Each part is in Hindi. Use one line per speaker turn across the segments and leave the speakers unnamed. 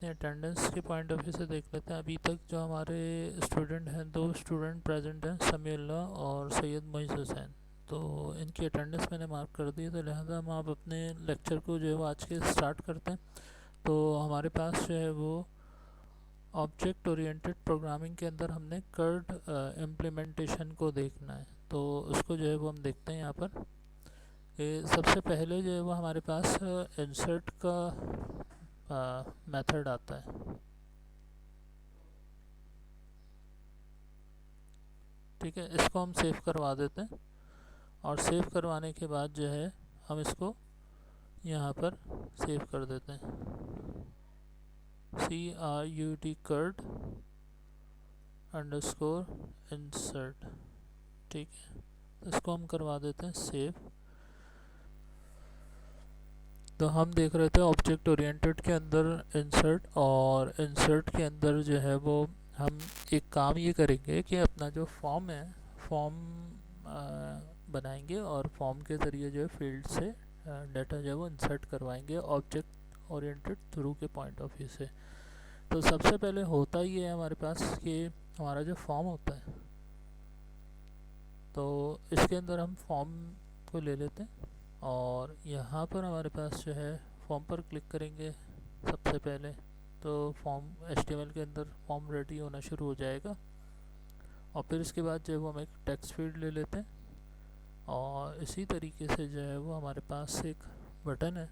हैं, अटेंडेंस के पॉइंट ऑफ व्यू से देख लेते हैं। अभी तक जो हमारे स्टूडेंट हैं, 2 स्टूडेंट प्रेजेंट हैं, समीउल्लाह और सैयद मोइज़ हुसैन। तो इनकी अटेंडेंस मैंने मार्क कर दी, तो लिहाजा हम आप अपने लेक्चर को जो है वो आज के स्टार्ट करते हैं। तो हमारे पास जो है वो ऑब्जेक्ट ओरिएंटेड प्रोग्रामिंग के अंदर हमने कर्ड इम्प्लीमेंटेशन को देखना है। तो उसको जो है वो हम देखते हैं यहाँ पर। सबसे पहले जो है वो हमारे पास इंसर्ट का मेथड आता है। ठीक है, इसको हम सेव करवा देते हैं और सेव करवाने के बाद जो है हम इसको यहाँ पर सेव कर देते हैं, CRUD कर्ड अंडरस्कोर इंसर्ट। ठीक है, तो इसको हम करवा देते हैं सेव। तो हम देख रहे थे ऑब्जेक्ट ओरिएंटेड के अंदर इंसर्ट, और इंसर्ट के अंदर जो है वो हम एक काम ये करेंगे कि अपना जो फॉर्म है, फॉर्म बनाएंगे और फॉर्म के ज़रिए जो है फील्ड से डाटा जो है वो इंसर्ट करवाएंगे ऑब्जेक्ट ओरिएंटेड थ्रू के पॉइंट ऑफ व्यू से। तो सबसे पहले होता ये है हमारे पास कि हमारा जो फॉर्म होता है, तो इसके अंदर हम फॉर्म को ले लेते हैं और यहाँ पर हमारे पास जो है फॉर्म पर क्लिक करेंगे सबसे पहले, तो फॉर्म HTML के अंदर फॉर्म रेडी होना शुरू हो जाएगा। और फिर इसके बाद जो है वो हम एक टेक्स्ट फील्ड ले लेते हैं और इसी तरीके से जो है वो हमारे पास एक बटन है,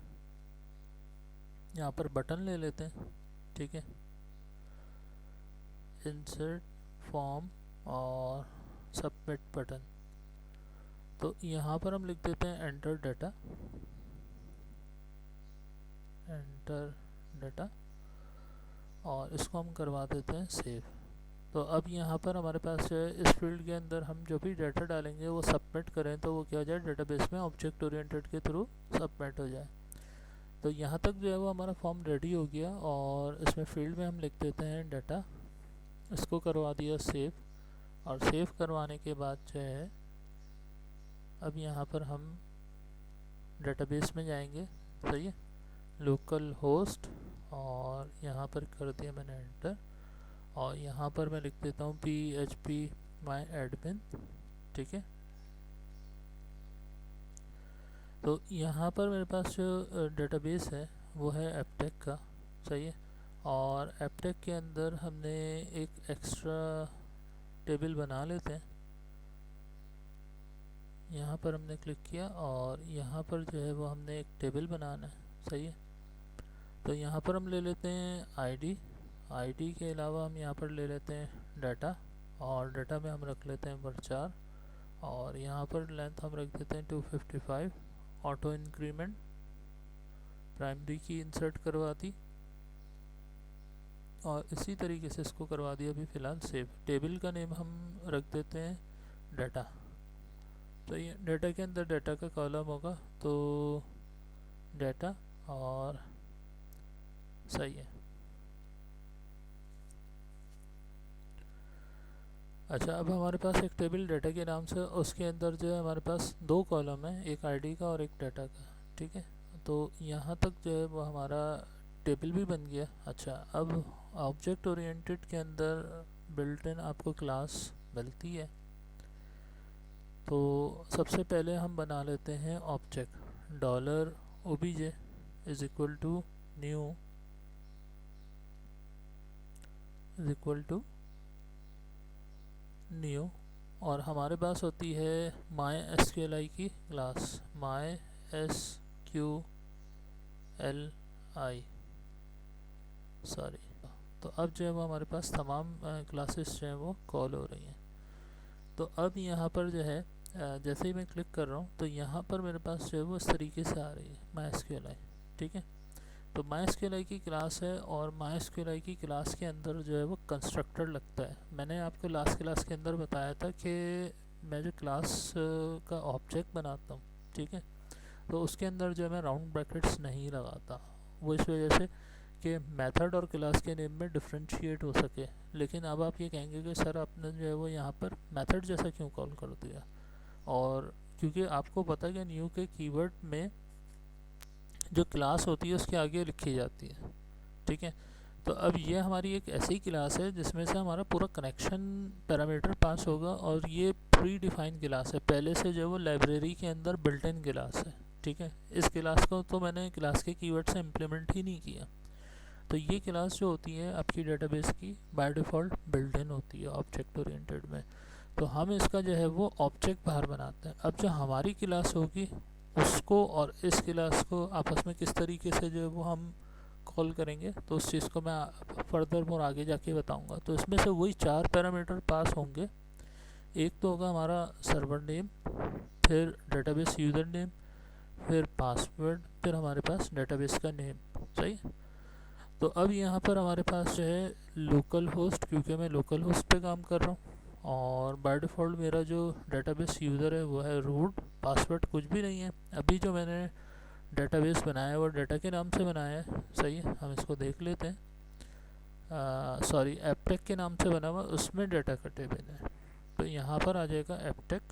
यहाँ पर बटन ले लेते हैं। ठीक है, इंसर्ट फॉर्म और सबमिट बटन। तो यहाँ पर हम लिख देते हैं एंटर डाटा, एंटर डाटा, और इसको हम करवा देते हैं सेव। तो अब यहाँ पर हमारे पास जो है इस फील्ड के अंदर हम जो भी डाटा डालेंगे वो सबमिट करें तो वो क्या हो जाए, डेटाबेस में ऑब्जेक्ट ओरिएंटेड के थ्रू सबमिट हो जाए। तो यहाँ तक जो है वो हमारा फॉर्म रेडी हो गया और इसमें फील्ड में हम लिख देते हैं डाटा, इसको करवा दिया सेव। और सेव करवाने के बाद जो है अब यहाँ पर हम डेटाबेस में जाएंगे। सही है, लोकल होस्ट, और यहाँ पर कर दिया मैंने एंटर, और यहाँ पर मैं लिख देता हूँ PHP my admin। ठीक है, तो यहाँ पर मेरे पास जो डेटाबेस है वो है एपटेक का। सही है, और एपटेक के अंदर हमने एक एक्स्ट्रा टेबल बना लेते हैं। यहाँ पर हमने क्लिक किया और यहाँ पर जो है वो हमने एक टेबल बनाना है। सही है, तो यहाँ पर हम ले लेते हैं आईडी के अलावा हम यहाँ पर ले लेते हैं डाटा, और डाटा में हम रख लेते हैं वर्चार, और यहाँ पर लेंथ हम रख देते हैं 255। ऑटो इंक्रीमेंट प्राइमरी की इंसर्ट करवा दी और इसी तरीके से इसको करवा दिया अभी फ़िलहाल सेव। टेबल का नेम हम रख देते हैं डाटा। तो ये डाटा के अंदर डाटा का कॉलम होगा, तो डाटा, और सही है। अच्छा, अब हमारे पास एक टेबल डाटा के नाम से, उसके अंदर जो है हमारे पास 2 कॉलम है, एक आईडी का और एक डाटा का। ठीक है, तो यहाँ तक जो है वो हमारा टेबल भी बन गया। अच्छा, अब ऑब्जेक्ट ओरिएंटेड के अंदर बिल्ट इन आपको क्लास मिलती है, तो सबसे पहले हम बना लेते हैं object $obj is equal to new is equal to new, और हमारे पास होती है MySQLi की क्लास, MySQLi, सॉरी। तो अब जो है वो हमारे पास तमाम क्लासेस जो हैं वो कॉल हो रही हैं। तो अब यहाँ पर जो है जैसे ही मैं क्लिक कर रहा हूँ तो यहाँ पर मेरे पास जो है वो इस तरीके से आ रही है MySQLi। ठीक है, तो MySQLi की क्लास है और MySQLi की क्लास के अंदर जो है वो कंस्ट्रक्टर लगता है। मैंने आपको लास्ट क्लास के अंदर बताया था कि मैं जो क्लास का ऑब्जेक्ट बनाता हूँ, ठीक है, तो उसके अंदर जो है मैं राउंड ब्रैकेट्स नहीं लगाता, वो इस वजह से कि मेथड और क्लास के नेम में डिफ्रेंशिएट हो सके। लेकिन अब आप ये कहेंगे कि सर आपने जो है वो यहाँ पर मेथड जैसा क्यों कॉल कर दिया, और क्योंकि आपको पता है कि न्यू के कीवर्ड में जो क्लास होती है उसके आगे लिखी जाती है। ठीक है, तो अब ये हमारी एक ऐसी क्लास है जिसमें से हमारा पूरा कनेक्शन पैरामीटर पास होगा, और ये प्री डिफाइंड क्लास है, पहले से जो वो लाइब्रेरी के अंदर बिल्ट इन क्लास है। ठीक है, इस क्लास को तो मैंने क्लास के कीवर्ड से इम्प्लीमेंट ही नहीं किया। तो ये क्लास जो होती है आपकी डेटाबेस की बाय डिफ़ॉल्ट बिल्ट इन होती है ऑब्जेक्ट ओरिएंटेड में। तो हम इसका जो है वो ऑब्जेक्ट बाहर बनाते हैं। अब जो हमारी क्लास होगी उसको और इस क्लास को आपस में किस तरीके से जो है वो हम कॉल करेंगे, तो उस चीज़ को मैं फर्दर मोर आगे जाके बताऊंगा। तो इसमें से वही 4 पैरामीटर पास होंगे। एक तो होगा हमारा सर्वर नेम, फिर डेटाबेस यूज़र नेम, फिर पासवर्ड, फिर हमारे पास डेटाबेस का नेम। सही। तो अब यहाँ पर हमारे पास जो है लोकल होस्ट, क्योंकि मैं लोकल होस्ट पे काम कर रहा हूँ, और बाय डिफ़ॉल्ट मेरा जो डेटाबेस यूज़र है वो है रूट। पासवर्ड कुछ भी नहीं है। अभी जो मैंने डेटाबेस बनाया है वो डाटा के नाम से बनाया है। सही है, हम इसको देख लेते हैं। सॉरी, एपटेक के नाम से बना हुआ, उसमें डाटा का टेबल है। तो यहाँ पर आ जाएगा एपटेक।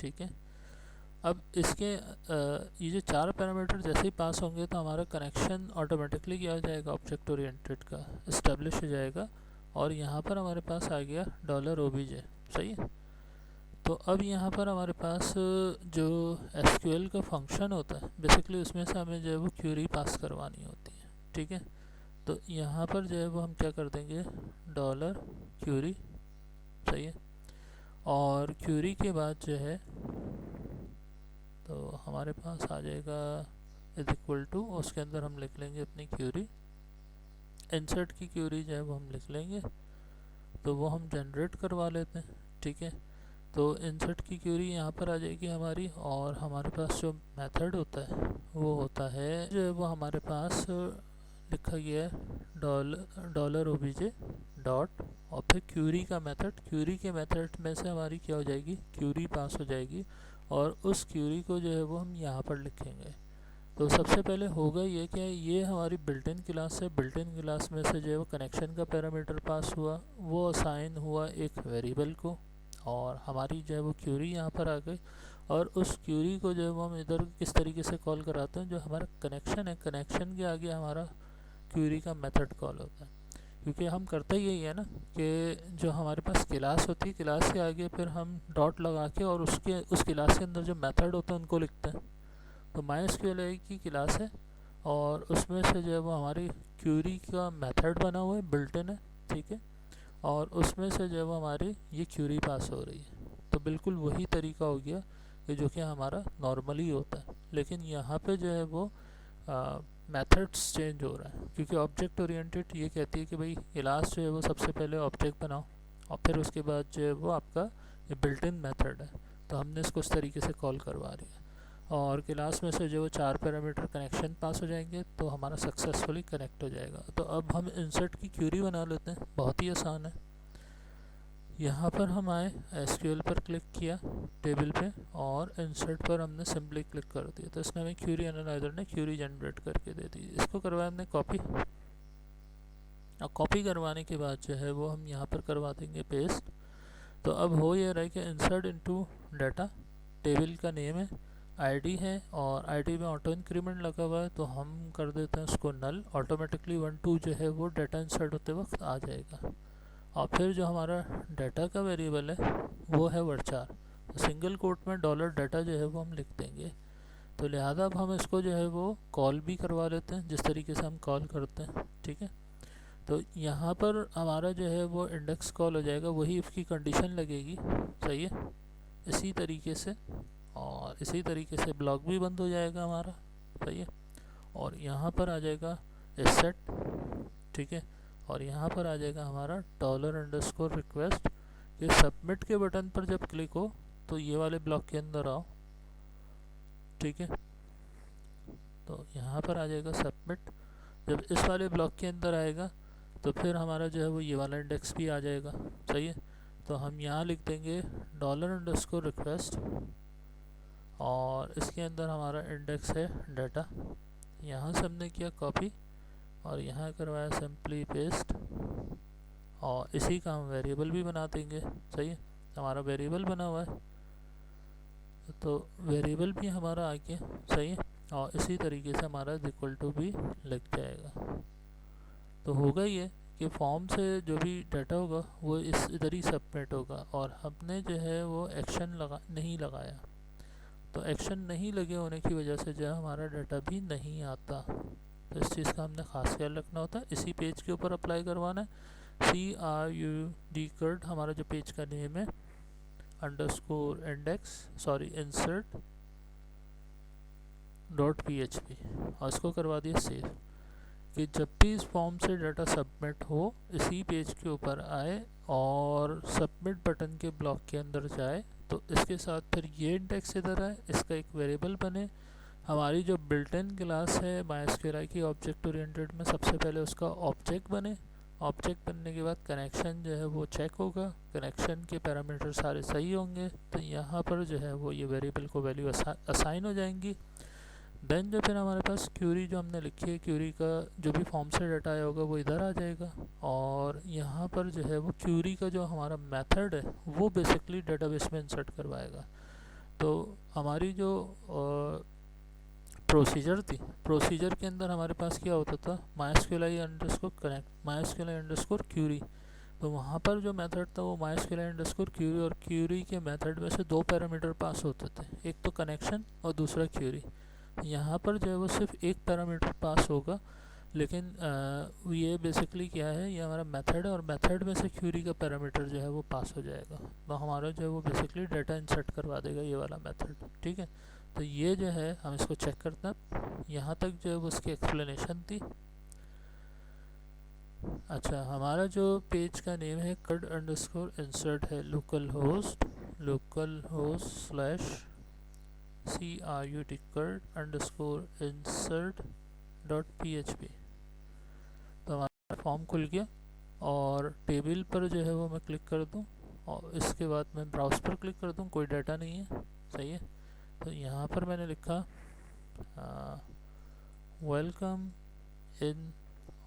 ठीक है, अब इसके ये जो 4 पैरामीटर जैसे ही पास होंगे तो हमारा कनेक्शन ऑटोमेटिकली क्या हो जाएगा, ऑब्जेक्ट ओरिएंटेड का इस्टेब्लिश हो जाएगा। और यहाँ पर हमारे पास आ गया $obj। सही है। तो अब यहाँ पर हमारे पास जो SQL का फंक्शन होता है बेसिकली उसमें से हमें जो है वो क्यूरी पास करवानी होती है। ठीक है, तो यहाँ पर जो है वो हम क्या कर देंगे, $क्यूरी। सही है, और क्यूरी के बाद जो है तो हमारे पास आ जाएगा इज इक्वल टू, उसके अंदर हम लिख लेंगे अपनी क्यूरी। इंसर्ट की क्यूरी जो है वो हम लिख लेंगे, तो वो हम जनरेट करवा लेते हैं। ठीक है, तो इंसर्ट की क्यूरी यहाँ पर आ जाएगी हमारी, और हमारे पास जो मेथड होता है वो होता है जो है वो हमारे पास लिखा गया है $obj डॉट, और फिर क्यूरी का मेथड। क्यूरी के मेथड में से हमारी क्या हो जाएगी, क्यूरी पास हो जाएगी, और उस क्यूरी को जो है वो हम यहाँ पर लिखेंगे। तो सबसे पहले होगा ये कि ये हमारी बिल्ट इन क्लास है। बिल्ट इन क्लास में से जो है वो कनेक्शन का पैरामीटर पास हुआ, वो असाइन हुआ एक वेरिएबल को, और हमारी जो है वो क्यूरी यहाँ पर आ गई। और उस क्यूरी को जो है वो हम इधर किस तरीके से कॉल कराते हैं, जो हमारा कनेक्शन है, कनेक्शन के आगे हमारा क्यूरी का मेथड कॉल होता है। क्योंकि हम करते यही है ना कि जो हमारे पास क्लास होती है, क्लास के आगे फिर हम डॉट लगा के और उस क्लास के अंदर जो मेथड होता है उनको लिखते हैं। तो MySQL की क्लास है, और उसमें से जो है वो हमारी क्यूरी का मेथड बना हुआ है, बिल्ट इन है। ठीक है, और उसमें से जो है वो हमारी ये क्यूरी पास हो रही है। तो बिल्कुल वही तरीका हो गया कि जो कि हमारा नॉर्मली होता है, लेकिन यहाँ पे जो है वो मेथड्स चेंज हो रहा है, क्योंकि ऑब्जेक्ट ओरिएंटेड ये कहती है कि भाई क्लास जो है वो सबसे पहले ऑब्जेक्ट बनाओ, और फिर उसके बाद जो है वो आपका ये बिल्ट इन मेथड है। तो हमने इसको इस तरीके से कॉल करवा रही है, और क्लास में से जो वो 4 पैरामीटर कनेक्शन पास हो जाएंगे तो हमारा सक्सेसफुली कनेक्ट हो जाएगा। तो अब हम इंसर्ट की क्यूरी बना लेते हैं, बहुत ही आसान है। यहाँ पर हम आए, SQL पर क्लिक किया टेबल पे, और इंसर्ट पर हमने सिंपली क्लिक कर दिया, तो इसने हमें क्यूरी एनालाइजर ने क्यूरी जनरेट करके दे दी। इसको करवाया हमने कॉपी, और कॉपी करवाने के बाद जो है वो हम यहाँ पर करवा देंगे पेस्ट। तो अब हो ये रहा है कि इंसर्ट इनटू डाटा, टेबल का नेम है, आईडी है, और आईडी में ऑटो इंक्रीमेंट लगा हुआ है, तो हम कर देते हैं उसको नल। ऑटोमेटिकली 1 2 जो है वो डाटा इंसर्ट होते वक्त आ जाएगा। और फिर जो हमारा डाटा का वेरिएबल है वो है varchar। तो सिंगल कोट में $डाटा जो है वो हम लिख देंगे। तो लिहाजा अब हम इसको जो है वो कॉल भी करवा लेते हैं जिस तरीके से हम कॉल करते हैं। ठीक है, तो यहाँ पर हमारा जो है वो इंडेक्स कॉल हो जाएगा, वही इफ़ की कंडीशन लगेगी। सही है, इसी तरीके से, और इसी तरीके से ब्लॉक भी बंद हो जाएगा हमारा। सही है, और यहाँ पर आ जाएगा सेट। ठीक है, और यहाँ पर आ जाएगा हमारा $_request। ये सबमिट के बटन पर जब क्लिक हो तो ये वाले ब्लॉक के अंदर आओ। ठीक है, तो यहाँ पर आ जाएगा सबमिट। जब इस वाले ब्लॉक के अंदर आएगा तो फिर हमारा जो है वो ये वाला इंडेक्स भी आ जाएगा। सही है, तो हम यहाँ लिख देंगे $_request, और इसके अंदर हमारा इंडेक्स है डाटा। यहाँ से हमने किया कॉपी, और यहाँ करवाया सिंपली पेस्ट, और इसी का हम वेरिएबल भी बना देंगे। सही है, हमारा वेरिएबल बना हुआ है, तो वेरिएबल भी हमारा आ गया। सही है, और इसी तरीके से हमारा इक्वल टू भी लग जाएगा। तो होगा ये कि फॉर्म से जो भी डाटा होगा वो इस इधर ही सबमिट होगा, और हमने जो है वो एक्शन नहीं लगाया, तो एक्शन नहीं लगे होने की वजह से जो है हमारा डाटा भी नहीं आता। तो इस चीज़ का हमने खास ख्याल रखना होता है। इसी पेज के ऊपर अप्लाई करवाना है। CRUD कर्ड हमारा जो पेज का नेम है, underscore index sorry insert .php, और इसको करवा दिया सेव, कि जब भी इस फॉर्म से डाटा सबमिट हो इसी पेज के ऊपर आए और सबमिट बटन के ब्लॉक के अंदर जाए, तो इसके साथ फिर ये इंडेक्स इधर आए, इसका एक वेरिएबल बने। हमारी जो बिल्ट इन क्लास है MySQL की ऑब्जेक्ट ओरिएंटेड में, सबसे पहले उसका ऑब्जेक्ट बने। ऑब्जेक्ट बनने के बाद कनेक्शन जो है वो चेक होगा, कनेक्शन के पैरामीटर सारे सही होंगे, तो यहाँ पर जो है वो ये वेरिएबल को वैल्यू असाइन हो जाएंगी। देन जो फिर हमारे पास क्यूरी जो हमने लिखी है, क्यूरी का जो भी फॉर्म से डाटा आया होगा वो इधर आ जाएगा, और यहाँ पर जो है वो क्यूरी का जो हमारा मेथड है वो बेसिकली डेटाबेस में इंसर्ट करवाएगा। तो हमारी जो प्रोसीजर थी, प्रोसीजर के अंदर हमारे पास क्या होता था, MySQL underscore connect MySQL underscore query, तो वहाँ पर जो मेथड था वो MySQL अंडरस्कोर क्यूरी, और क्यूरी के मेथड में से दो पैरामीटर पास होते थे, एक तो कनेक्शन और दूसरा क्यूरी। यहाँ पर जो है वो सिर्फ एक पैरामीटर पास होगा, लेकिन ये बेसिकली क्या है, ये हमारा मेथड है, और मेथड में से क्यूरी का पैरामीटर जो है वो पास हो जाएगा, तो हमारा जो है वो बेसिकली डाटा इंसर्ट करवा देगा ये वाला मेथड। ठीक है, तो ये जो है हम इसको चेक करते हैं। यहाँ तक जो है वो उसकी एक्सप्लेनेशन थी। अच्छा, हमारा जो पेज का नेम है कर्ड अंडरस्कोर इंसर्ट है, local host slash CRUD crud underscore insert .php। तो हमारा फॉर्म खुल गया, और टेबल पर जो है वो मैं क्लिक कर दूं, और इसके बाद मैं ब्राउज पर क्लिक कर दूं, कोई डाटा नहीं है, सही है। तो यहाँ पर मैंने लिखा welcome in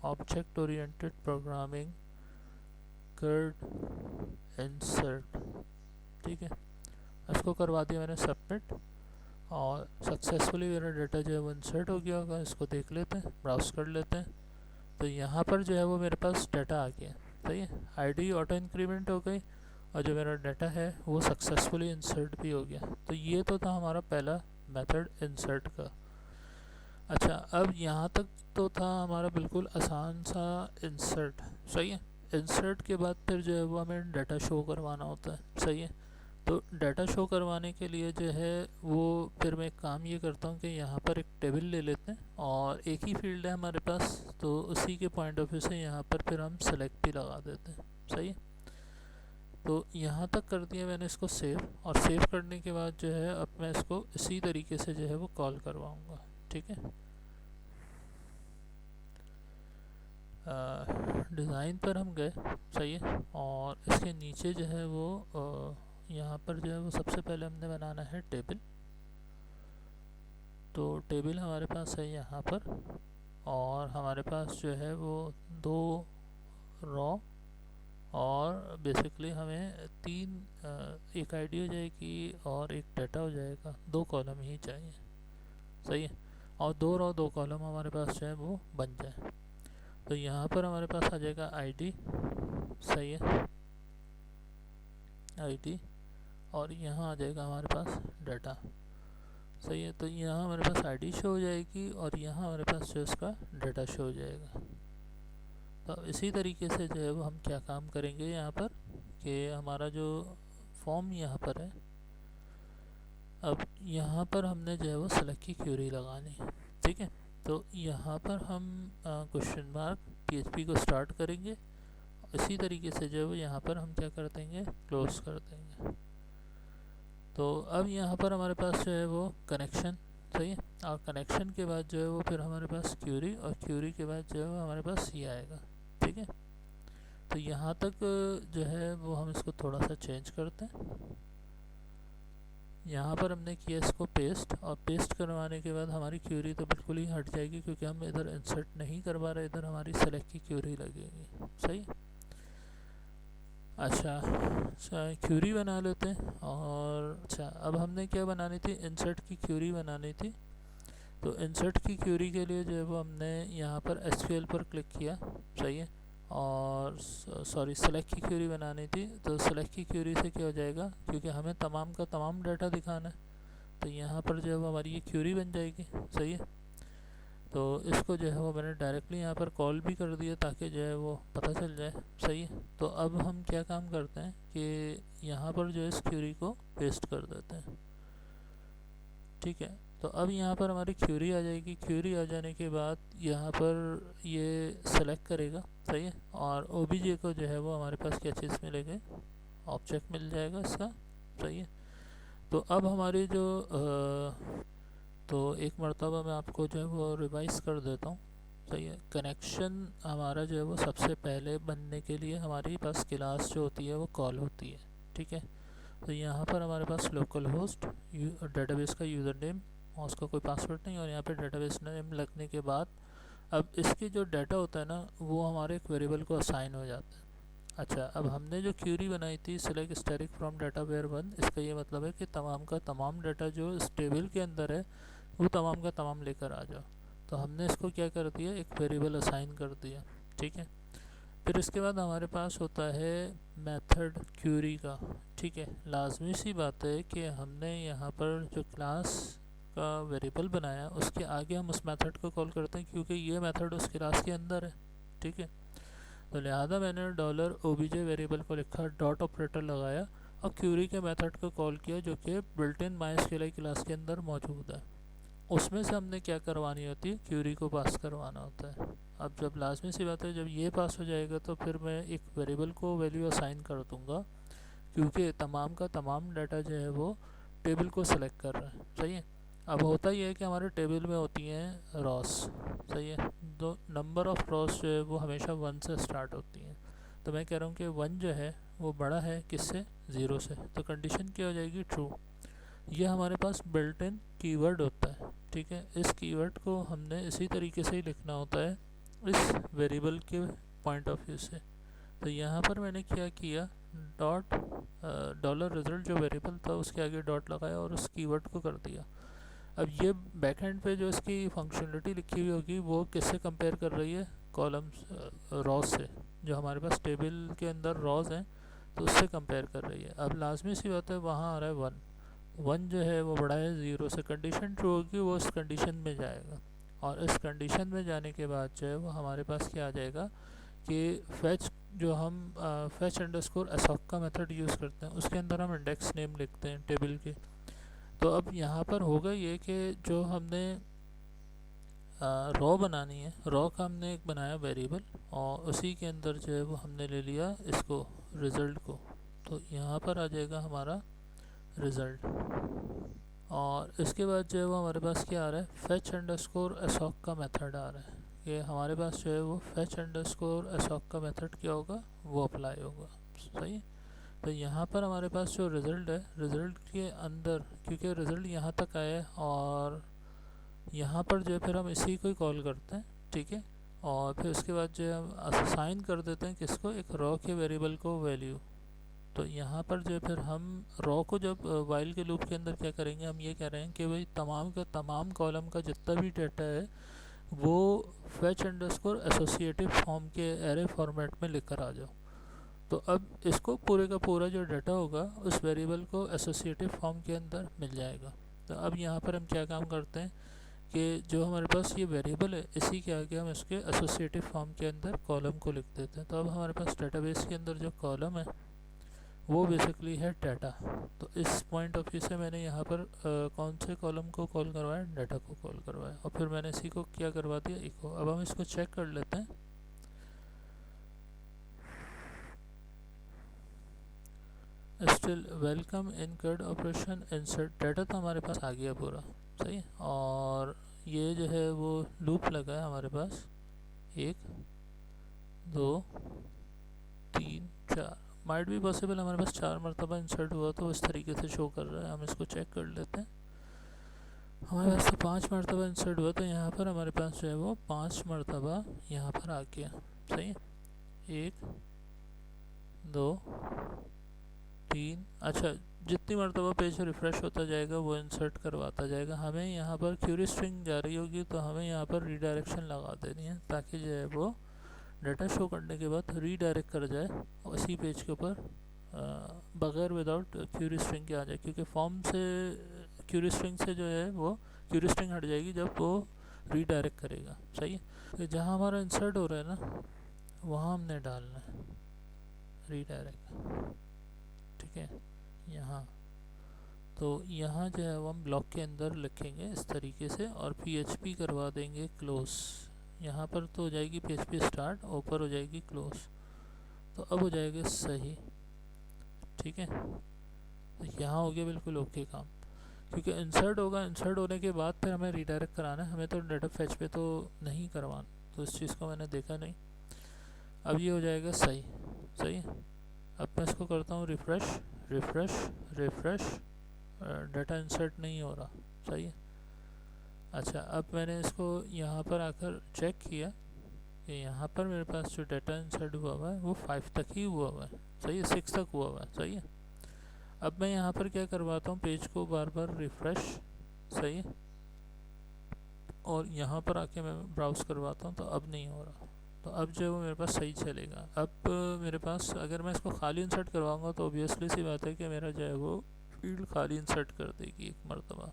object oriented programming crud insert. ठीक है, इसको करवा दिया मैंने सबमिट, और सक्सेसफुली मेरा डाटा जो है वो इंसर्ट हो गया होगा। इसको देख लेते हैं, ब्राउज कर लेते हैं। तो यहाँ पर जो है वो मेरे पास डाटा आ गया, सही है, आईडी ऑटो इंक्रीमेंट हो गई, और जो मेरा डाटा है वो सक्सेसफुली इंसर्ट भी हो गया। तो ये तो था हमारा पहला मेथड इंसर्ट का। अच्छा, अब यहाँ तक तो था हमारा बिल्कुल आसान सा इंसर्ट, सही है। इंसर्ट के बाद फिर जो है वो हमें डाटा शो करवाना होता है, सही है। तो डाटा शो करवाने के लिए जो है वो फिर मैं एक काम ये करता हूँ कि यहाँ पर एक टेबल ले लेते हैं, और एक ही फील्ड है हमारे पास, तो उसी के पॉइंट ऑफ व्यू से यहाँ पर फिर हम सेलेक्ट भी लगा देते हैं, सही है। तो यहाँ तक कर दिया मैंने इसको सेव, और सेव करने के बाद जो है अब मैं इसको इसी तरीके से जो है वो कॉल करवाऊँगा। ठीक है, डिज़ाइन पर हम गए, सही है, और इसके नीचे जो है वो यहाँ पर जो है वो सबसे पहले हमने बनाना है टेबल। तो टेबल हमारे पास है यहाँ पर, और हमारे पास जो है वो दो रॉ, और बेसिकली हमें तीन एक आईडी हो जाएगी और एक डाटा हो जाएगा, दो कॉलम ही चाहिए, सही है, और दो रॉ दो कॉलम हमारे पास जो है वो बन जाए। तो यहाँ पर हमारे पास आ जाएगा आईडी, सही है, आईडी, और यहाँ आ जाएगा हमारे पास डाटा, सही है। तो यहाँ हमारे पास आईडी शो हो जाएगी, और यहाँ हमारे पास जो इसका डाटा शो हो जाएगा। तो इसी तरीके से जो है वो हम क्या काम करेंगे यहाँ पर, कि हमारा जो फॉर्म यहाँ पर है, अब यहाँ पर हमने जो है वो सेलेक्ट की क्यूरी लगानी है। ठीक है, तो यहाँ पर हम क्वेश्चन मार्क PHP को स्टार्ट करेंगे, इसी तरीके से जो है वो यहाँ पर हम क्या कर देंगे, क्लोज कर देंगे। तो अब यहाँ पर हमारे पास जो है वो कनेक्शन, सही है, और कनेक्शन के बाद जो है वो फिर हमारे पास क्यूरी, और क्यूरी के बाद जो है वो हमारे पास ये आएगा। ठीक है, तो यहाँ तक जो है वो हम इसको थोड़ा सा चेंज करते हैं। यहाँ पर हमने किया इसको पेस्ट, और पेस्ट करवाने के बाद हमारी क्यूरी तो बिल्कुल ही हट जाएगी, क्योंकि हम इधर इंसर्ट नहीं करवा रहे, इधर हमारी सेलेक्ट की क्यूरी लगेगी, सही। अच्छा, क्यूरी बना लेते हैं। और अच्छा, अब हमने क्या बनानी थी, इंसर्ट की क्यूरी बनानी थी। तो इंसर्ट की क्यूरी के लिए जो है वो हमने यहाँ पर एसक्यूएल पर क्लिक किया, सही है। और सॉरी, सेलेक्ट की क्यूरी बनानी थी, तो सेलेक्ट की क्यूरी से क्या हो जाएगा, क्योंकि हमें तमाम का तमाम डाटा दिखाना है, तो यहाँ पर जो है वो हमारी ये क्यूरी बन जाएगी, सही है। तो इसको जो है वो मैंने डायरेक्टली यहाँ पर कॉल भी कर दिया ताकि जो है वो पता चल जाए, सही है। तो अब हम क्या काम करते हैं कि यहाँ पर जो है इस क्यूरी को पेस्ट कर देते हैं, ठीक है। तो अब यहाँ पर हमारी क्यूरी आ जाएगी। क्यूरी आ जाने के बाद यहाँ पर ये सेलेक्ट करेगा, सही है। और ओबीजे को जो है वो हमारे पास क्या चीज़ मिलेगी, ऑब्जेक्ट मिल जाएगा इसका, सही है। तो अब हमारी जो तो एक मरतबा मैं आपको जो है वो रिवाइज़ कर देता हूँ, सही है। कनेक्शन हमारा जो है वो सबसे पहले बनने के लिए हमारे पास क्लास जो होती है वो कॉल होती है, ठीक है। तो यहाँ पर हमारे पास लोकल होस्ट डेटाबेस का यूज़र नेम और उसका कोई पासवर्ड नहीं, और यहाँ पे डेटाबेस नेम लगने के बाद अब इसके जो डाटा होता है ना वो हमारे एक वेरिएबल को असाइन हो जाता है। अच्छा, अब हमने जो क्यूरी बनाई थी select static from data where one, इसका ये मतलब है कि तमाम का तमाम डाटा जो इस टेबल के अंदर है वो तमाम का तमाम लेकर आ जाओ। तो हमने इसको क्या कर दिया, एक वेरिएबल असाइन कर दिया, ठीक है। फिर इसके बाद हमारे पास होता है मेथड क्यूरी का, ठीक है। लाजमी सी बात है कि हमने यहाँ पर जो क्लास का वेरिएबल बनाया उसके आगे हम उस मेथड को कॉल करते हैं, क्योंकि ये मेथड उस क्लास के अंदर है, ठीक है। तो लिहाजा मैंने डॉलर ओबीजे वेरिएबल को लिखा, डॉट ऑपरेटर लगाया और क्यूरी के मेथड को कॉल किया जो कि बिल्ट इन माइस्क्यूएल क्लास के अंदर मौजूद है। उसमें से हमने क्या करवानी होती है, क्यूरी को पास करवाना होता है। अब जब लाजमी सी बात है, जब ये पास हो जाएगा तो फिर मैं एक वेरिएबल को वैल्यू असाइन कर दूंगा, क्योंकि तमाम का तमाम डाटा जो है वो टेबल को सिलेक्ट कर रहा है, सही है। अब होता ही है कि हमारे टेबल में होती हैं रॉस, सही है। दो नंबर ऑफ़ रॉस जो है वो हमेशा 1 से स्टार्ट होती हैं। तो मैं कह रहा हूँ कि 1 जो है वो बड़ा है किससे, 0 से, तो कंडीशन क्या हो जाएगी, ट्रू। ये हमारे पास बिल्ट इन कीवर्ड होता है, ठीक है। इस कीवर्ड को हमने इसी तरीके से ही लिखना होता है इस वेरिएबल के पॉइंट ऑफ व्यू से। तो यहाँ पर मैंने क्या किया, डॉट डॉलर रिजल्ट जो वेरिएबल था उसके आगे डॉट लगाया और उस कीवर्ड को कर दिया। अब ये बैकएंड पे जो इसकी फंक्शनलिटी लिखी हुई होगी वो किससे कंपेयर कर रही है, कॉलम्स रॉज से, जो हमारे पास टेबल के अंदर रॉज हैं तो उससे कंपेयर कर रही है। अब लाजमी सी बात है, वहाँ आ रहा है 1 जो है वो बड़ा है 0 से, कंडीशन ट्रू होगी, वो इस कंडीशन में जाएगा। और इस कंडीशन में जाने के बाद जो है वो हमारे पास क्या आ जाएगा कि फैच, जो हम फैच अंडरस्कोर असॉक का मेथड यूज़ करते हैं उसके अंदर हम इंडेक्स नेम लिखते हैं टेबल के। तो अब यहाँ पर होगा ये कि जो हमने रॉ बनानी है, रॉ का हमने एक बनाया वेरिएबल और उसी के अंदर जो है वो हमने ले लिया इसको, रिज़ल्ट को। तो यहाँ पर आ जाएगा हमारा रिज़ल्ट, और इसके बाद जो है वो हमारे पास क्या आ रहा है, फैच अंडरस्कोर असॉक का मेथड आ रहा है। कि हमारे पास जो है वो फैच अंडरस्कोर असॉक का मेथड क्या होगा, वो अप्लाई होगा, सही। तो यहाँ पर हमारे पास जो रिज़ल्ट है, रिज़ल्ट के अंदर क्योंकि रिज़ल्ट यहाँ तक आया है और यहाँ पर जो है फिर हम इसी को ही कॉल करते हैं, ठीक है। और फिर उसके बाद जो है हम असाइन कर देते हैं किसको, एक रॉ के वेरिएबल को वैल्यू। तो यहाँ पर जो है फिर हम रॉ को जब वाइल के लूप के अंदर क्या करेंगे, हम ये कह रहे हैं कि भाई तमाम का तमाम कॉलम का जितना भी डाटा है वो फैच अंडरस्कोर एसोसिएटिव फॉर्म के एरे फॉर्मेट में लेकर आ जाओ। तो अब इसको पूरे का पूरा जो डाटा होगा उस वेरिएबल को एसोसिएटिव फॉर्म के अंदर मिल जाएगा। तो अब यहाँ पर हम क्या काम करते हैं कि जो हमारे पास ये वेरिएबल है इसी के आगे हम इसके एसोसिएटिव फॉर्म के अंदर कॉलम को लिख देते हैं। तो अब हमारे पास डेटाबेस के अंदर जो कॉलम है वो बेसिकली है डाटा। तो इस पॉइंट ऑफ व्यू से मैंने यहाँ पर कौन से कॉलम को कॉल करवाया, डाटा को कॉल करवाया, और फिर मैंने इसी को क्या करवा दिया, इको। अब हम इसको चेक कर लेते हैं। स्टिल वेलकम इन कड ऑपरेशन इंसर्ट, डाटा तो हमारे पास आ गया पूरा, सही। और ये जो है वो लूप लगा है हमारे पास, 1 2 3 4, माइट भी पॉसिबल हमारे पास 4 मरतबा इंसर्ट हुआ तो इस तरीके से शो कर रहा है। हम इसको चेक कर लेते हैं। हमारे पास तो 5 मरतबा इंसर्ट हुआ, तो यहाँ पर हमारे पास जो है वो 5 मरतबा यहाँ पर आ गया, सही है। 1 2 3। अच्छा, जितनी मरतबा पेज रिफ़्रेश होता जाएगा वो इंसर्ट करवाता जाएगा। हमें यहाँ पर क्यूरी स्ट्रिंग जा रही होगी तो हमें यहाँ पर रीडायरेक्शन लगा देनी है ताकि जो है वो डाटा शो करने के बाद रीडायरेक्ट कर जाए उसी पेज के ऊपर बगैर विदाउट क्यूरी स्ट्रिंग के आ जाए, क्योंकि फॉर्म से क्यूरी स्ट्रिंग से जो है वो क्यूरी स्ट्रिंग हट जाएगी जब वो रीडायरेक्ट करेगा। सही है। तो जहाँ हमारा इंसर्ट हो रहा है ना वहाँ हमने डालना है रीडायरेक्ट। ठीक है, यहाँ तो यहाँ जो है वो हम ब्लॉक के अंदर लिखेंगे इस तरीके से और PHP करवा देंगे क्लोज। यहाँ पर तो हो जाएगी PHP स्टार्ट, ऊपर हो जाएगी क्लोज, तो अब हो जाएगा सही। ठीक है, तो यहाँ हो गया बिल्कुल ओके काम, क्योंकि इंसर्ट होगा, इंसर्ट होने के बाद फिर हमें रीडायरेक्ट कराना है, हमें तो डाटा फैच पे तो नहीं करवाना, तो इस चीज़ को मैंने देखा नहीं। अब ये हो जाएगा सही। सही है। अब मैं इसको करता हूँ refresh refresh refresh, data insert नहीं हो रहा। सही है। अच्छा, अब मैंने इसको यहाँ पर आकर चेक किया कि यहाँ पर मेरे पास जो डाटा इंसर्ट हुआ है वो 5 तक ही हुआ है। सही है, 6 तक हुआ है। सही है। अब मैं यहाँ पर क्या करवाता हूँ, पेज को बार बार रिफ़्रेश। सही है, और यहाँ पर आके मैं ब्राउज़ करवाता हूँ तो अब नहीं हो रहा, तो अब जो है वो मेरे पास सही चलेगा। अब मेरे पास अगर मैं इसको खाली इंसर्ट करवाऊँगा तो ऑब्वियसली सी बात है कि मेरा जो है वो फील्ड खाली इंसर्ट कर देगी एक मरतबा।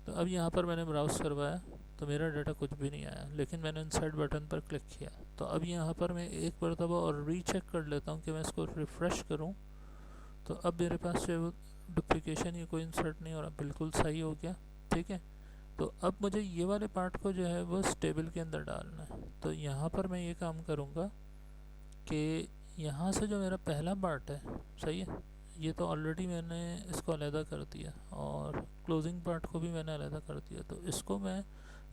तो अब यहाँ पर मैंने ब्राउज़ करवाया तो मेरा डाटा कुछ भी नहीं आया, लेकिन मैंने इंसर्ट बटन पर क्लिक किया। तो अब यहाँ पर मैं एक मरतबा और रीचेक कर लेता हूँ कि मैं इसको रिफ़्रेश करूँ, तो अब मेरे पास जो है वो डुप्लिकेशन या कोई इंसर्ट नहीं हो रहा, बिल्कुल सही हो गया। ठीक है, तो अब मुझे ये वाले पार्ट को जो है वो टेबल के अंदर डालना है। तो यहाँ पर मैं ये काम करूँगा कि यहाँ से जो मेरा पहला पार्ट है, सही है, ये तो ऑलरेडी मैंने इसको अलहदा कर दिया और क्लोजिंग पार्ट को भी मैंने अलहदा कर दिया, तो इसको मैं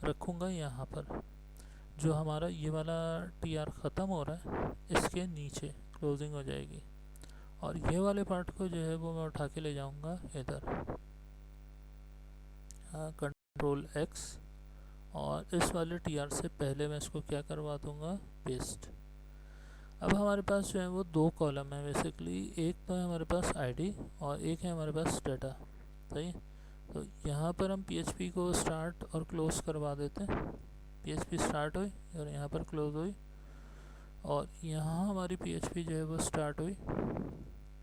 रखूँगा यहाँ पर। जो हमारा ये वाला TR ख़त्म हो रहा है इसके नीचे क्लोजिंग हो जाएगी, और ये वाले पार्ट को जो है वो मैं उठा के ले जाऊँगा इधर, कंट्रोल X, और इस वाले TR से पहले मैं इसको क्या करवा दूँगा, पेस्ट। अब हमारे पास जो है वो 2 कॉलम है बेसिकली, एक तो है हमारे पास ID और एक है हमारे पास डाटा। सही है, तो यहाँ पर हम PHP को स्टार्ट और क्लोज़ करवा देते हैं। PHP स्टार्ट हुई और यहाँ पर क्लोज़ हुई, और यहाँ हमारी PHP जो है वो स्टार्ट हुई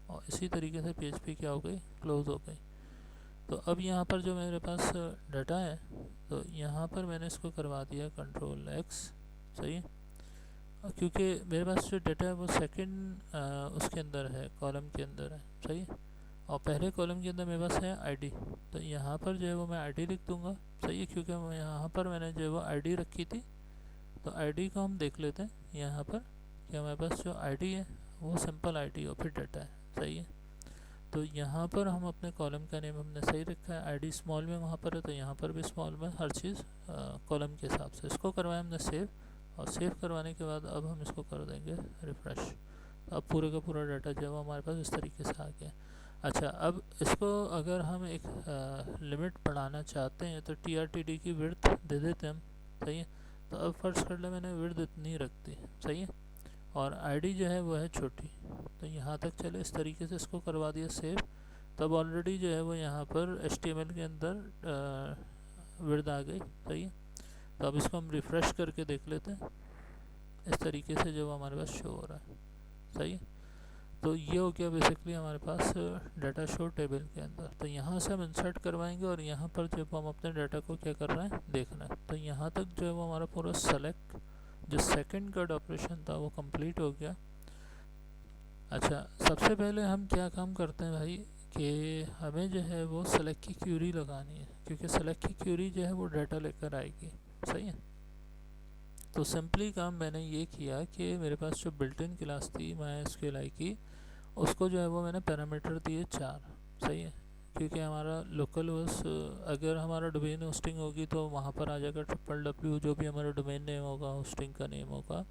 और इसी तरीके से PHP क्या हो गई, क्लोज़ हो गई। तो अब यहाँ पर जो मेरे पास डाटा है तो यहाँ पर मैंने इसको करवा दिया कंट्रोल X। सही है, क्योंकि मेरे पास जो डाटा है वो सेकंड उसके अंदर है, कॉलम के अंदर है। सही है, और पहले कॉलम के अंदर मेरे पास है ID, तो यहाँ पर जो है वो मैं ID लिख दूँगा। सही है, क्योंकि मैं यहाँ पर मैंने जो है वो ID रखी थी, तो ID को हम देख लेते हैं यहाँ पर कि हमारे पास जो ID है वो सिंपल ID और फिर डाटा है। सही है, तो यहाँ पर हम अपने कॉलम का नेम हमने सही रखा है, ID स्मॉल में वहाँ पर है तो यहाँ पर भी स्मॉल में, हर चीज़ कॉलम के हिसाब से। इसको करवाया हमने सेव, और सेव करवाने के बाद अब हम इसको कर देंगे रिफ़्रेश। अब पूरे का पूरा डाटा जो है हमारे पास इस तरीके से आ गया। अच्छा, अब इसको अगर हम एक लिमिट बढ़ाना चाहते हैं तो TRTD की विड्थ दे देते हैं हम। सही है, तो अब फर्ज कर ले मैंने विड्थ इतनी रख दी। सही है, और ID जो है वो है छोटी, तो यहाँ तक चले, इस तरीके से इसको करवा दिया सेव। तब ऑलरेडी जो है वो यहाँ पर HTML के अंदर विड्थ आ गई। सही है, तो अब इसको हम रिफ़्रेश करके देख लेते हैं, इस तरीके से जो हमारे पास शो हो रहा है। सही है, तो ये हो गया बेसिकली हमारे पास डाटा शो टेबल के अंदर। तो यहाँ से हम इंसर्ट करवाएंगे और यहाँ पर जब हम अपने डाटा को क्या कर रहे हैं देखना है। तो यहाँ तक जो है वो हमारा पूरा सेलेक्ट जो सेकंड कट ऑपरेशन था वो कंप्लीट हो गया। अच्छा, सबसे पहले हम क्या काम करते हैं भाई कि हमें जो है वो सेलेक्ट की क्यूरी लगानी है, क्योंकि सेलेक्ट की क्यूरी जो है वो डाटा लेकर आएगी। सही है, तो सिंपली काम मैंने ये किया कि मेरे पास जो बिल्ट इन क्लास थी MySQL की, उसको जो है वो मैंने पैरामीटर दिए 4। सही है, क्योंकि हमारा लोकल होस्ट, अगर हमारा डोमेन होस्टिंग होगी तो वहाँ पर आ जाएगा www, जो भी हमारा डोमेन नेम होगा, होस्टिंग का नेम होगा,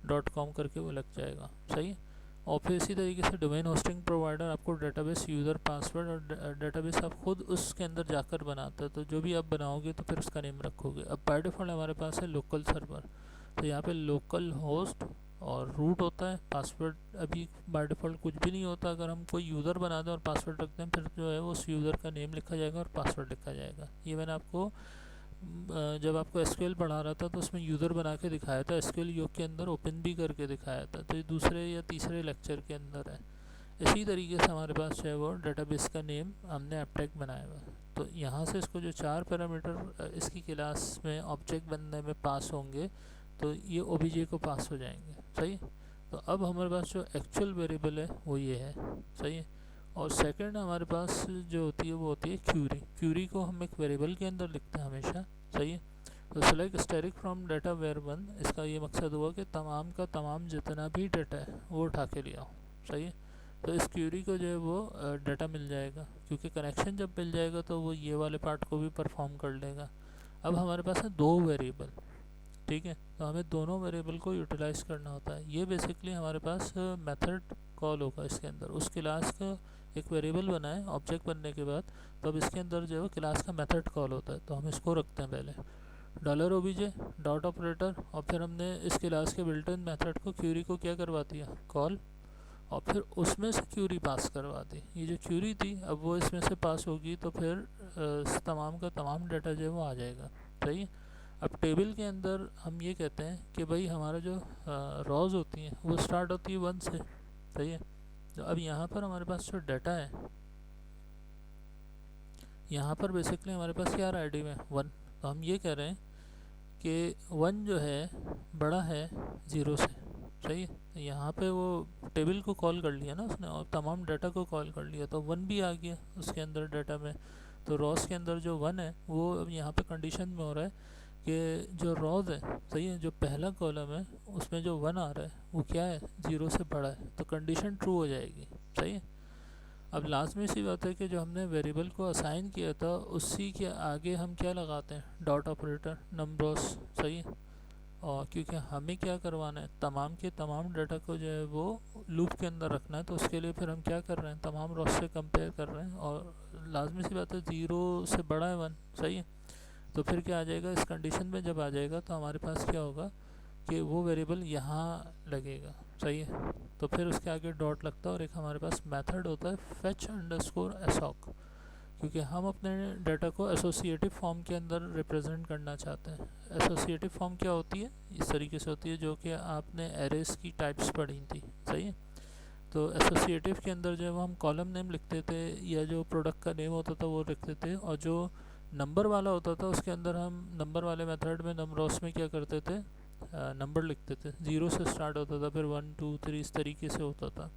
.com करके वो लग जाएगा। सही है, और फिर इसी तरीके से डोमेन होस्टिंग प्रोवाइडर आपको डेटाबेस यूज़र पासवर्ड और डेटाबेस आप खुद उसके अंदर जाकर बनाते हैं, तो जो भी आप बनाओगे तो फिर उसका नेम रखोगे। अब बाय डिफ़ॉल्ट हमारे पास है लोकल सर्वर, तो यहाँ पे लोकल होस्ट और रूट होता है। पासवर्ड अभी बाय डिफ़ॉल्ट कुछ भी नहीं होता, अगर हम कोई यूज़र बना दें और पासवर्ड रख दें फिर जो है उस यूज़र का नेम लिखा जाएगा और पासवर्ड लिखा जाएगा। ये मैंने आपको जब आपको एसक्यूएल पढ़ा रहा था तो उसमें यूज़र बना के दिखाया था, एसक्यूएल योग के अंदर ओपन भी करके दिखाया था, तो ये दूसरे या तीसरे लेक्चर के अंदर है। इसी तरीके से हमारे पास जो है वो डेटाबेस का नेम हमने एप्टेक बनाया हुआ है। तो यहाँ से इसको जो 4 पैरामीटर इसकी क्लास में ऑब्जेक्ट बनने में पास होंगे तो ये ओबीजे को पास हो जाएंगे। सही। तो अब हमारे पास जो एक्चुअल वेरिएबल है वो ये है। सही है। और सेकंड हमारे पास जो होती है वो होती है क्यूरी। क्यूरी को हम एक वेरिएबल के अंदर लिखते हैं हमेशा। सही है। तो select static from data where one, इसका ये मकसद हुआ कि तमाम का तमाम जितना भी डाटा है वो उठा के लिया हो। सही है। तो इस क्यूरी को जो है वो डाटा मिल जाएगा, क्योंकि कनेक्शन जब मिल जाएगा तो वो ये वाले पार्ट को भी परफॉर्म कर लेगा। अब हमारे पास है दो वेरिएबल। ठीक है। तो हमें दोनों वेरिएबल को यूटिलाइज करना होता है। ये बेसिकली हमारे पास मेथड कॉल होगा इसके अंदर। उस क्लास का एक वेरिएबल बना है ऑब्जेक्ट बनने के बाद, तो अब इसके अंदर जो है क्लास का मेथड कॉल होता है। तो हम इसको रखते हैं पहले डॉलर ओबीजे डॉट ऑपरेटर, और फिर हमने इस क्लास के बिल्ट इन मेथड को क्यूरी को क्या करवा दिया, कॉल, और फिर उसमें से क्यूरी पास करवा दी। ये जो क्यूरी थी अब वो इसमें से पास होगी तो फिर तमाम का तमाम डाटा जो है वो आ जाएगा। सही है। अब टेबल के अंदर हम ये कहते हैं कि भाई हमारा जो रॉज होती हैं वो स्टार्ट होती है 1 से। सही है। तो अब यहाँ पर हमारे पास जो डाटा है, यहाँ पर बेसिकली हमारे पास क्या आईडी में 1, तो हम ये कह रहे हैं कि 1 जो है बड़ा है 0 से। सही है। तो यहाँ पे वो टेबल को कॉल कर लिया ना उसने और तमाम डाटा को कॉल कर लिया, तो 1 भी आ गया उसके अंदर डाटा में। तो रॉस के अंदर जो 1 है वो अब यहाँ पे कंडीशन में हो रहा है कि जो रॉज है, सही है, जो पहला कॉलम है उसमें जो 1 आ रहा है वो क्या है, 0 से बड़ा है, तो कंडीशन ट्रू हो जाएगी। सही है। अब लाजमी सी बात है कि जो हमने वेरिएबल को असाइन किया था उसी के आगे हम क्या लगाते हैं, डॉट ऑपरेटर नंबर्स। सही है। और क्योंकि हमें क्या करवाना है, तमाम के तमाम डाटा को जो है वो लूप के अंदर रखना है, तो उसके लिए फिर हम क्या कर रहे हैं, तमाम रॉस से कंपेयर कर रहे हैं और लाजमी सी बात है 0 से बड़ा है 1। सही है। तो फिर क्या आ जाएगा, इस कंडीशन में जब आ जाएगा तो हमारे पास क्या होगा कि वो वेरिएबल यहाँ लगेगा। सही है। तो फिर उसके आगे डॉट लगता है और एक हमारे पास मेथड होता है फेच अंडरस्कोर एसॉक, क्योंकि हम अपने डाटा को एसोसिएटिव फॉर्म के अंदर रिप्रेजेंट करना चाहते हैं। एसोसिएटिव फॉर्म क्या होती है, इस तरीके से होती है जो कि आपने एरेस की टाइप्स पढ़ी थी। सही है। तो एसोसिएटिव के अंदर जो है वो हम कॉलम नेम लिखते थे या जो प्रोडक्ट का नेम होता था वो लिखते थे, और जो नंबर वाला होता था उसके अंदर हम नंबर वाले मेथड में नंबर्स में क्या करते थे, नंबर लिखते थे। 0 से स्टार्ट होता था, फिर 1 2 3 इस तरीके से होता था।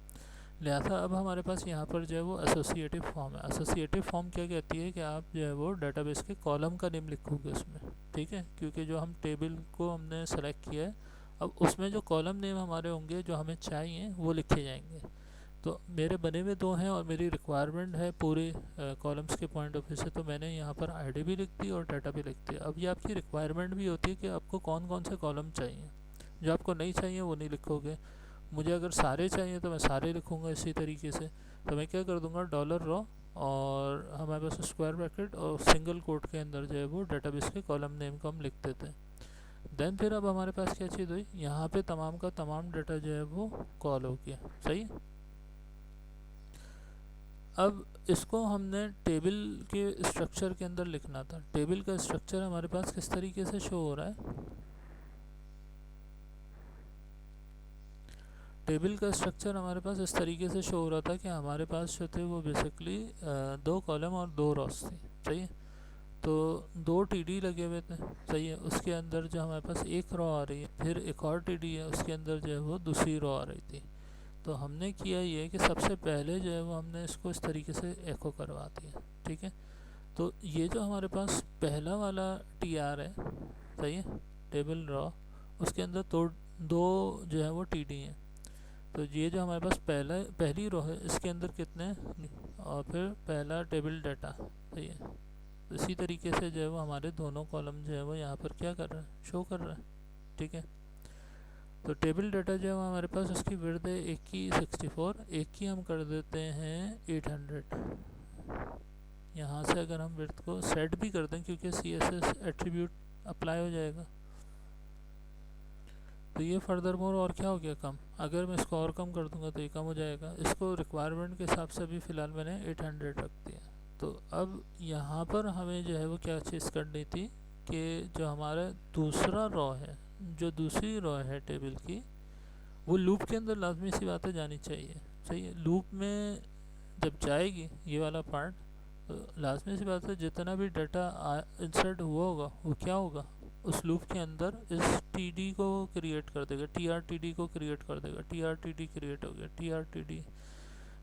लिहाजा अब हमारे पास यहाँ पर जो है वो एसोसिएटिव फॉर्म है। एसोसिएटिव फॉर्म क्या कहती है कि आप जो है वो डाटाबेस के कॉलम का नेम लिखोगे उसमें। ठीक है। क्योंकि जो हम टेबल को हमने सेलेक्ट किया है, अब उसमें जो कॉलम नेम हमारे होंगे जो हमें चाहिए वो लिखे जाएंगे। तो मेरे बने हुए 2 हैं और मेरी रिक्वायरमेंट है पूरे कॉलम्स के पॉइंट ऑफ व्यू से, तो मैंने यहाँ पर आईडी भी लिख दी और डाटा भी लिख दिया। अब ये आपकी रिक्वायरमेंट भी होती है कि आपको कौन कौन से कॉलम चाहिए। जो आपको नहीं चाहिए वो नहीं लिखोगे। मुझे अगर सारे चाहिए तो मैं सारे लिखूँगा इसी तरीके से। तो मैं क्या कर दूँगा, डॉलर रॉ और हमारे पास स्क्वायर ब्रैकेट और सिंगल कोट के अंदर जो है वो डाटाबेस के कॉलम नेम को हम लिख देते हैं। देन फिर अब हमारे पास क्या चीज़ हुई, यहाँ पे तमाम का तमाम डाटा जो है वो कॉल हो गया। सही। अब इसको हमने टेबल के स्ट्रक्चर के अंदर लिखना था। टेबल का स्ट्रक्चर हमारे पास किस तरीके से शो हो रहा है, टेबल का स्ट्रक्चर हमारे पास इस तरीके से शो हो रहा था कि हमारे पास जो थे वो बेसिकली 2 कॉलम और 2 रॉस थी। सही है। तो 2 टीडी लगे हुए थे। सही है। उसके अंदर जो हमारे पास एक रॉ आ रही है, फिर एक और टीडी है उसके अंदर जो है वो दूसरी रॉ आ रही थी। तो हमने किया ये कि सबसे पहले जो है वो हमने इसको इस तरीके से एको करवा दिया। ठीक है। तो ये जो हमारे पास पहला वाला टी आर है, सही है, टेबल रॉ, उसके अंदर दो जो है वो टी डी हैं। तो ये जो हमारे पास पहली रो है इसके अंदर कितने हैं, और फिर पहला टेबल डाटा। सही है। तो इसी तरीके से जो है वो हमारे दोनों कॉलम जो है वो यहाँ पर क्या कर रहा है, शो कर रहा है। ठीक है। तो टेबल डाटा जो है हमारे पास उसकी विड्थ है एक की 64, एक की हम कर देते हैं 800। यहाँ से अगर हम विड्थ को सेट भी कर दें क्योंकि CSS एट्रीब्यूट अप्लाई हो जाएगा, तो ये फर्दर मोर और क्या हो गया, कम। अगर मैं इसको और कम कर दूंगा तो ये कम हो जाएगा। इसको रिक्वायरमेंट के हिसाब से अभी फ़िलहाल मैंने 800 रख दिया। तो अब यहाँ पर हमें जो है वो क्या चीज़ करनी थी कि जो हमारा दूसरा रॉ है, जो दूसरी रॉ है टेबल की, वो लूप के अंदर लाजमी सी बात है जानी चाहिए। सही है, लूप में जब जाएगी ये वाला पार्ट, तो लाजमी सी बात है जितना भी डाटा इंसर्ट हुआ होगा वो क्या होगा, उस लूप के अंदर इस टी को क्रिएट कर देगा, टी को क्रिएट कर देगा। टी क्रिएट हो गया, टी।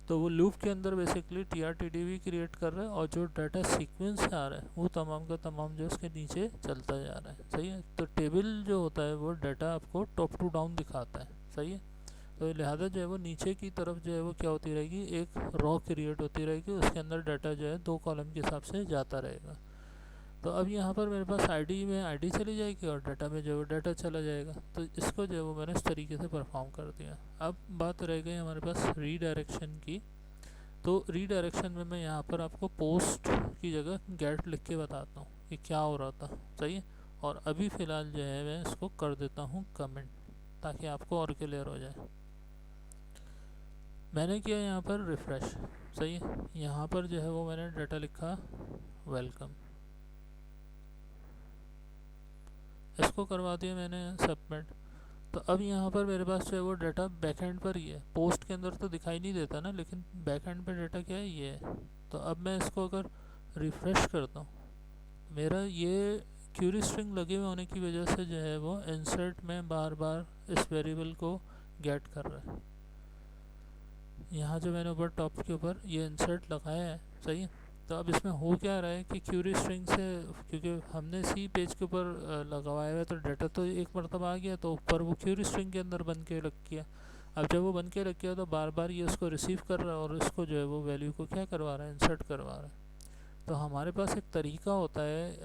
तो वो लूप के अंदर बेसिकली टी भी क्रिएट कर रहा है, और जो डाटा सीक्वेंस से आ रहा है वो तमाम का तमाम जो उसके नीचे चलता जा रहा है। सही है, तो टेबल जो होता है वो डाटा आपको टॉप टू डाउन दिखाता है। सही है, तो लिहाजा जो है वो नीचे की तरफ जो है वो क्या होती रहेगी, एक रॉ क्रिएट होती रहेगी, उसके अंदर डाटा जो है 2 कॉलम के हिसाब से जाता रहेगा। तो अब यहाँ पर मेरे पास आईडी में आईडी चली जाएगी और डाटा में जो है वो डाटा चला जाएगा। तो इसको जो है वो मैंने इस तरीके से परफॉर्म कर दिया। अब बात रह गई हमारे पास रीडायरेक्शन की। तो रीडायरेक्शन में मैं यहाँ पर आपको पोस्ट की जगह गेट लिख के बताता हूँ कि क्या हो रहा था। सही है, और अभी फ़िलहाल जो है मैं इसको कर देता हूँ कमेंट, ताकि आपको और क्लियर हो जाए। मैंने किया यहाँ पर रिफ़्रेश। सही है, यहाँ पर जो है वो मैंने डाटा लिखा वेलकम, इसको करवा दिया मैंने सबमिट। तो अब यहाँ पर मेरे पास जो है वो डाटा बैकएंड पर ही है, पोस्ट के अंदर तो दिखाई नहीं देता ना, लेकिन बैकएंड पे डाटा क्या है, ये है। तो अब मैं इसको अगर रिफ़्रेश करता हूँ, मेरा ये क्यूरी स्ट्रिंग लगे हुए होने की वजह से जो है वो इंसर्ट में बार बार इस वेरिएबल को गेट कर रहा है। यहाँ जो मैंने ऊपर टॉप के ऊपर ये इंसर्ट लगाया है। सही है, तो अब इसमें हो क्या रहा है कि क्यूरी स्ट्रिंग से, क्योंकि हमने सी पेज के ऊपर लगवाया हुआ है, तो डाटा तो एक मरतबा आ गया, तो ऊपर वो क्यूरी स्ट्रिंग के अंदर बन के रख गया। अब जब वो बन के रख गया तो बार बार ये उसको रिसीव कर रहा है और इसको जो है वो वैल्यू को क्या करवा रहा है, इंसर्ट करवा रहा है। तो हमारे पास एक तरीका होता है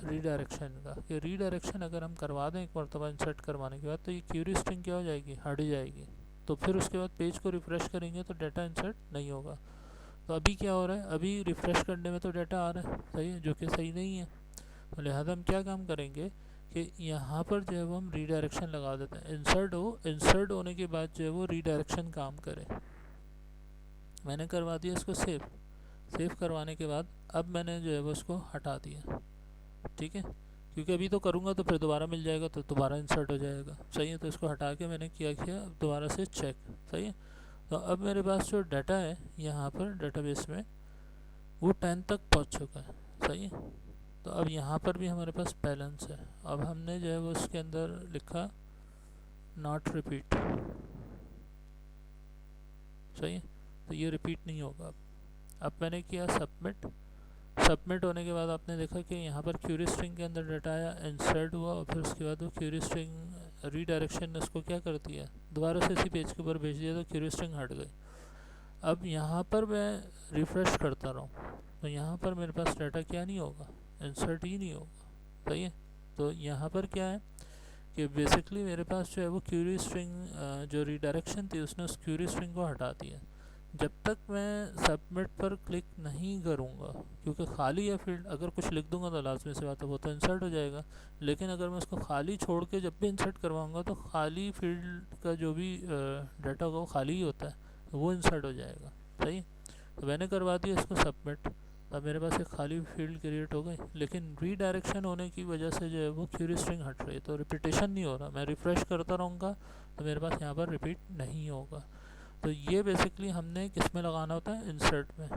रीडायरेक्शन का, कि रीडायरेक्शन अगर हम करवा दें एक मरतबा इंसर्ट करवाने के बाद, तो ये क्यूरी स्ट्रिंग क्या हो जाएगी, हट जाएगी। तो फिर उसके बाद पेज को रिफ़्रेश करेंगे तो डाटा इंसर्ट नहीं होगा। तो अभी क्या हो रहा है, अभी रिफ़्रेश करने में तो डाटा आ रहा है, सही है, जो कि सही नहीं है। तो लिहाजा हम क्या काम करेंगे कि यहाँ पर जो है वो हम रीडायरेक्शन लगा देते हैं। इंसर्ट होने के बाद जो है वो रीडायरेक्शन काम करे। मैंने करवा दिया इसको सेव करवाने के बाद अब मैंने जो है वो उसको हटा दिया। ठीक है, क्योंकि अभी तो करूँगा तो फिर दोबारा मिल जाएगा, तो दोबारा इंसर्ट हो जाएगा। सही है, तो इसको हटा के मैंने क्या किया, दोबारा से चेक। सही है, तो अब मेरे पास जो डाटा है यहाँ पर डेटाबेस में वो 10 तक पहुँच चुका है। सही है, तो अब यहाँ पर भी हमारे पास बैलेंस है। अब हमने जो है वो उसके अंदर लिखा नॉट रिपीट। सही है, तो ये रिपीट नहीं होगा। अब मैंने किया सबमिट होने के बाद आपने देखा कि यहाँ पर क्यूरी स्ट्रिंग के अंदर डाटा आया, इंसर्ट हुआ, और फिर उसके बाद वो क्यूरी स्ट्रिंग रीडायरेक्शन ने उसको क्या कर दिया, दोबारा से इसी पेज के ऊपर भेज दिया, तो क्यूरी स्ट्रिंग हट गई। अब यहाँ पर मैं रिफ़्रेश करता रहूँ तो यहाँ पर मेरे पास डाटा क्या नहीं होगा, इंसर्ट ही नहीं होगा। सही है, तो यहाँ पर क्या है कि बेसिकली मेरे पास जो है वो क्यूरी स्ट्रिंग जो रीडायरेक्शन थी उसने उस क्यूरी स्ट्रिंग को हटा दिया। जब तक मैं सबमिट पर क्लिक नहीं करूँगा, क्योंकि खाली है फील्ड, अगर कुछ लिख दूंगा तो लाजमी से बात है वो तो इंसर्ट हो जाएगा। लेकिन अगर मैं उसको खाली छोड़ के जब भी इंसर्ट करवाऊँगा तो खाली फील्ड का जो भी डाटा होगा वो खाली ही होता है, वो इंसर्ट हो जाएगा। सही, तो मैंने करवा दिया इसको सबमिट। अब मेरे पास एक खाली फील्ड क्रिएट हो गई, लेकिन रीडायरेक्शन होने की वजह से जो है वो क्यूरी स्ट्रिंग हट रही है, तो रिपीटेशन नहीं हो रहा। मैं रिफ़्रेश करता रहूँगा तो मेरे पास यहाँ पर रिपीट नहीं होगा। तो ये बेसिकली हमने किस में लगाना होता है, इंसर्ट में।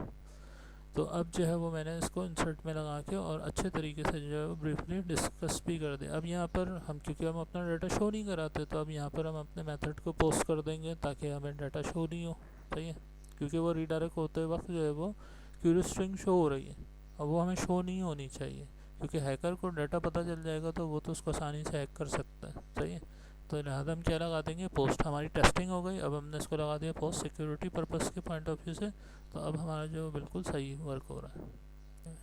तो अब जो है वो मैंने इसको इंसर्ट में लगा के और अच्छे तरीके से जो है वो ब्रीफली डिस्कस भी कर दिया। अब यहाँ पर हम, क्योंकि हम अपना डाटा शो नहीं कराते, तो अब यहाँ पर हम अपने मेथड को पोस्ट कर देंगे ताकि हमें डाटा शो नहीं हो। सही है, क्योंकि वो रीडायरेक्ट होते वक्त जो है वो क्यूरी स्ट्रिंग शो हो रही है, और वो हमें शो नहीं होनी चाहिए, क्योंकि हैकर को डाटा पता चल जाएगा तो वो तो उसको आसानी से हैक कर सकता है। सही है, तो लिहाजा हम क्या लगा देंगे, पोस्ट। हमारी टेस्टिंग हो गई, अब हमने इसको लगा दिया पोस्ट सिक्योरिटी पर्पस के पॉइंट ऑफ व्यू से। तो अब हमारा जो बिल्कुल सही वर्क हो रहा है।